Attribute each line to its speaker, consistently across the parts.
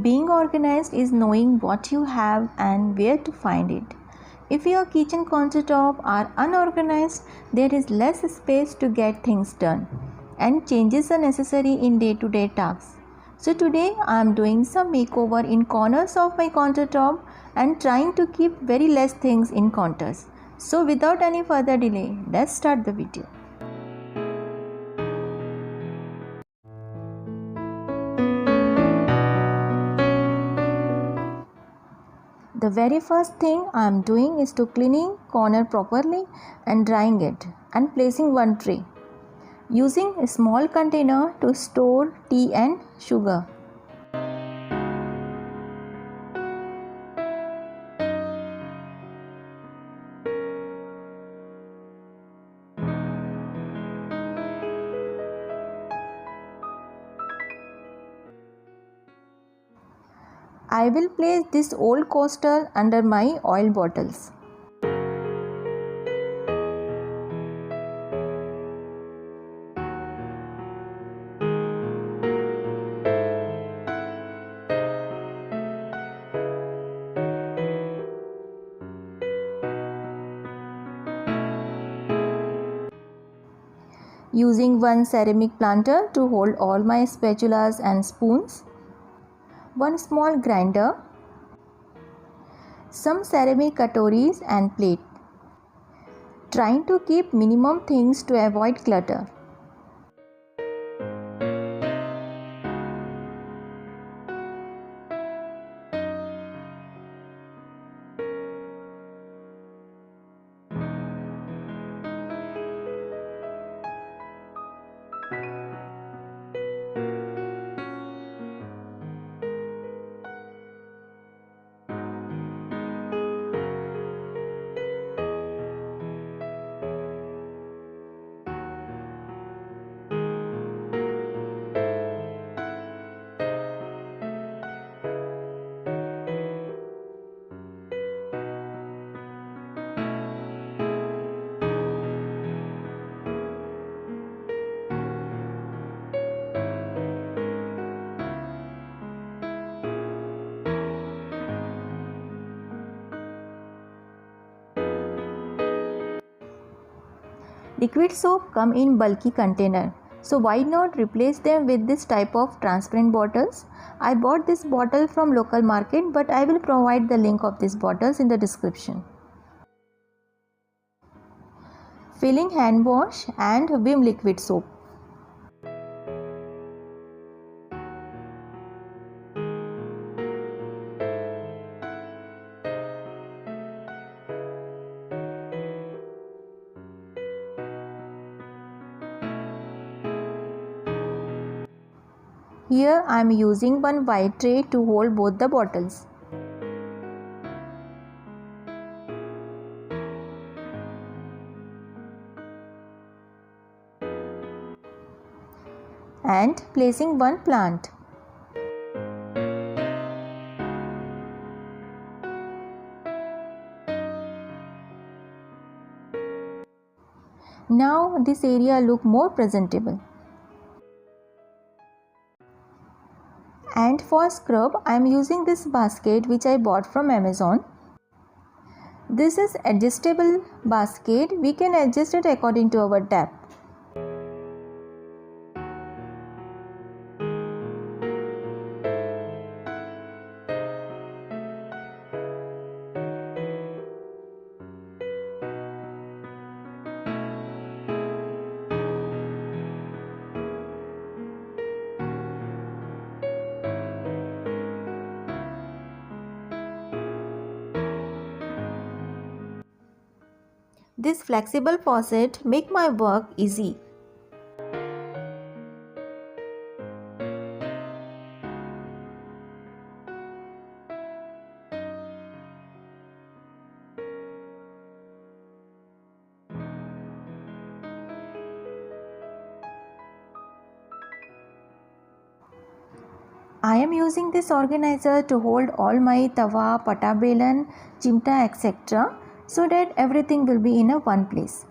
Speaker 1: Being organized is knowing what you have and where to find it. If your kitchen countertops are unorganized, there is less space to get things done, and changes are necessary in day-to-day tasks. So today I am doing some makeover in corners of my countertop and trying to keep very less things in counters. So without any further delay, let's start the video. The very first thing I am doing is to cleaning corner properly and drying it and placing one tray. Using a small container to store tea and sugar. I will place this old coaster under my oil bottles. Using one ceramic planter to hold all my spatulas and spoons, one small grinder, some ceramic katoris and plate. Trying to keep minimum things to avoid clutter. Liquid soap come in bulky container, so why not replace them with this type of transparent bottles? I bought this bottle from local market, but I will provide the link of these bottles in the description. Filling hand wash and Vim liquid soap. Here I am using one white tray to hold both the bottles. And placing one plant. Now this area look more presentable. And for scrub, I am using this basket which I bought from Amazon. This is adjustable basket. We can adjust it according to our tap. This flexible faucet make my work easy. I am using this organizer to hold all my tawa, patabelan, chimta etc. so that everything will be in a one place.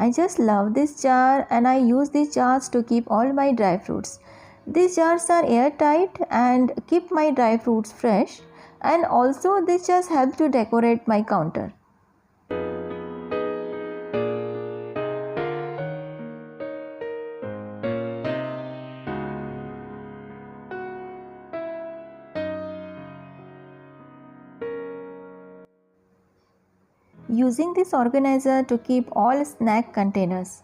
Speaker 1: I just love this jar and I use these jars to keep all my dry fruits. These jars are airtight and keep my dry fruits fresh, and also this just help to decorate my counter. Using this organizer to keep all snack containers.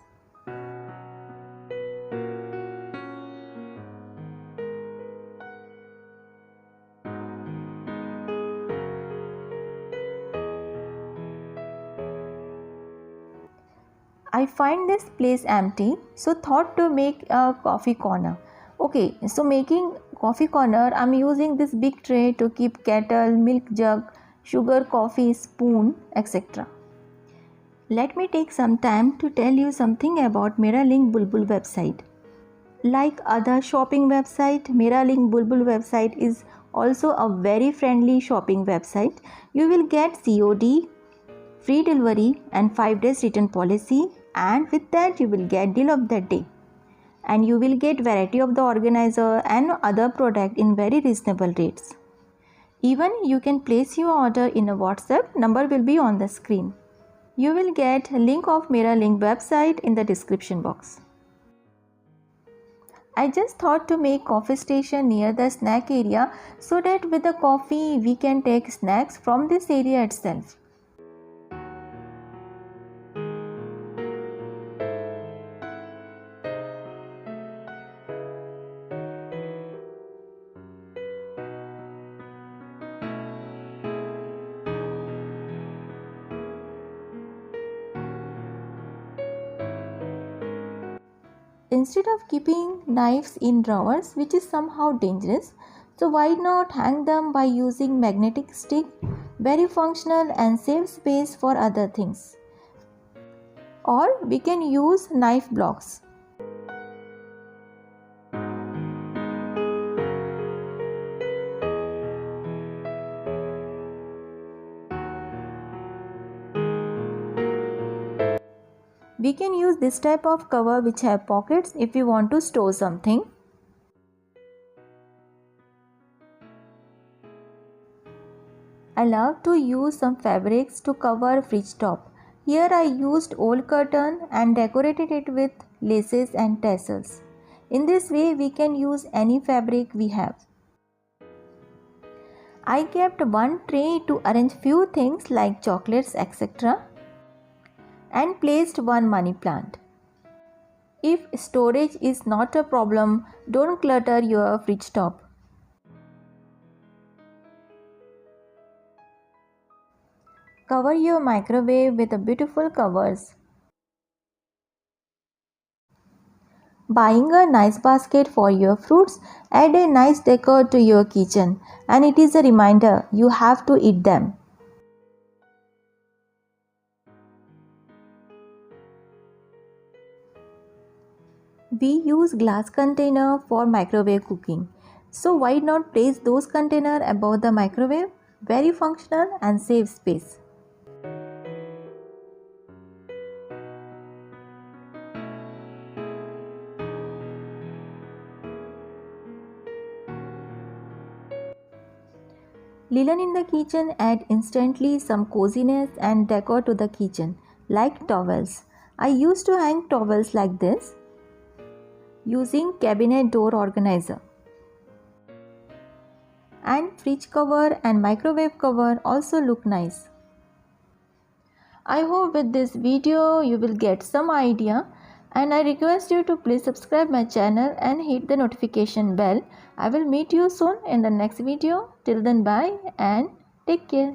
Speaker 1: I find this place empty, so thought to make a coffee corner. Okay, so making coffee corner, I'm using this big tray to keep kettle, milk jug, sugar, coffee, spoon, etc. Let me take some time to tell you something about Miralink Bulbul website. Like other shopping website, Miralink Bulbul website is also a very friendly shopping website. You will get COD, free delivery and 5 days return policy, and with that you will get deal of the day. And you will get variety of the organizer and other product in very reasonable rates. Even you can place your order in a WhatsApp, number will be on the screen. You will get link of Miralink website in the description box. I just thought to make coffee station near the snack area so that with the coffee we can take snacks from this area itself. Instead of keeping knives in drawers, which is somehow dangerous, so why not hang them by using magnetic stick, very functional and save space for other things. Or we can use knife blocks. We can use this type of cover which have pockets if we want to store something. I love to use some fabrics to cover fridge top. Here I used old curtain and decorated it with laces and tassels. In this way we can use any fabric we have. I kept one tray to arrange few things like chocolates etc. and placed one money plant. If storage is not a problem, don't clutter your fridge top. Cover your microwave with beautiful covers. Buying a nice basket for your fruits add a nice decor to your kitchen, and it is a reminder you have to eat them. We use glass container for microwave cooking. So why not place those container above the microwave? Very functional and save space. Linen in the kitchen add instantly some coziness and decor to the kitchen, like towels. I used to hang towels like this using cabinet door organizer. And fridge cover and microwave cover also look nice. I hope with this video you will get some idea, and I request you to please subscribe my channel and hit the notification bell. I will meet you soon in the next video. Till then, bye and take care.